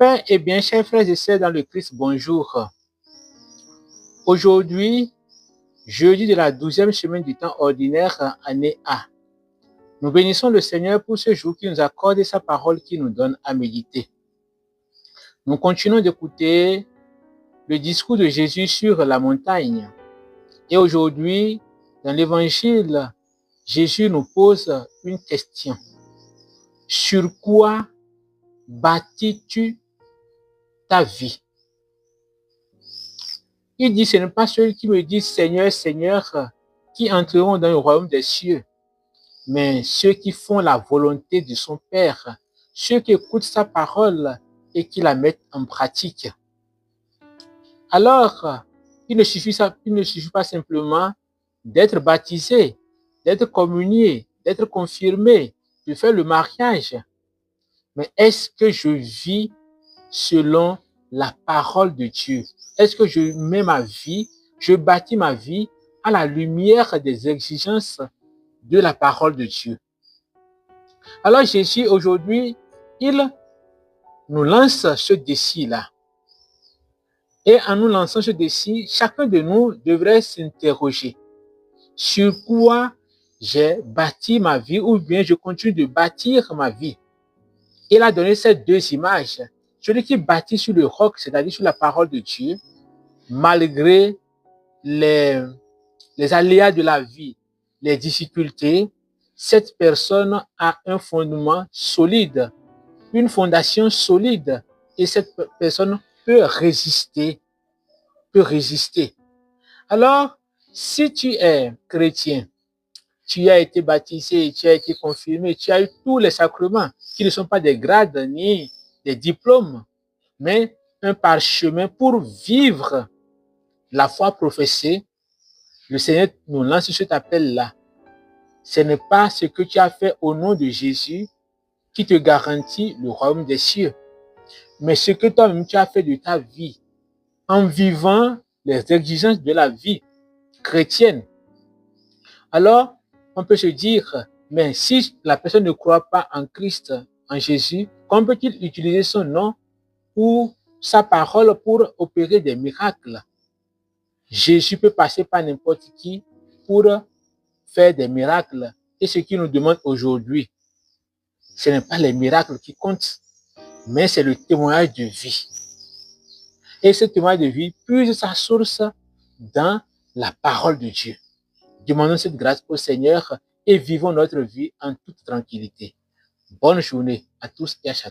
Paix et bien, chers frères et sœurs dans le Christ, bonjour. Aujourd'hui, jeudi de la 12e semaine du temps ordinaire, année A. Nous bénissons le Seigneur pour ce jour qui nous accorde et sa parole qui nous donne à méditer. Nous continuons d'écouter le discours de Jésus sur la montagne. Et aujourd'hui, dans l'évangile, Jésus nous pose une question. Sur quoi bâtis-tu ta vie? Il dit, ce n'est pas ceux qui me disent Seigneur, Seigneur, qui entreront dans le royaume des cieux, mais ceux qui font la volonté de son Père, ceux qui écoutent sa parole et qui la mettent en pratique. Alors, il ne suffit pas simplement d'être baptisé, d'être communié, d'être confirmé, de faire le mariage. Mais est-ce que je vis selon la parole de Dieu? Est-ce que je mets ma vie, je bâtis ma vie à la lumière des exigences de la parole de Dieu? Alors Jésus, aujourd'hui, il nous lance ce défi-là. Et en nous lançant ce défi, chacun de nous devrait s'interroger. Sur quoi j'ai bâti ma vie ou bien je continue de bâtir ma vie? Il a donné ces deux images. Celui qui bâtit sur le roc, c'est-à-dire sur la parole de Dieu, malgré les aléas de la vie, les difficultés, cette personne a un fondement solide, une fondation solide, et cette personne peut résister, Alors, si tu es chrétien, tu as été baptisé, tu as été confirmé, tu as eu tous les sacrements qui ne sont pas des grades ni des diplômes, mais un parchemin pour vivre la foi professée. Le Seigneur nous lance cet appel-là. Ce n'est pas ce que tu as fait au nom de Jésus qui te garantit le royaume des cieux, mais ce que toi-même tu as fait de ta vie en vivant les exigences de la vie chrétienne. Alors, on peut se dire, mais si la personne ne croit pas en Christ, en Jésus, comment peut-il utiliser son nom ou sa parole pour opérer des miracles? Jésus peut passer par n'importe qui pour faire des miracles. Et ce qu'il nous demande aujourd'hui, ce n'est pas les miracles qui comptent, mais c'est le témoignage de vie. Et ce témoignage de vie puise sa source dans la parole de Dieu. Demandons cette grâce au Seigneur et vivons notre vie en toute tranquillité. Bonne journée à tous et à chacun.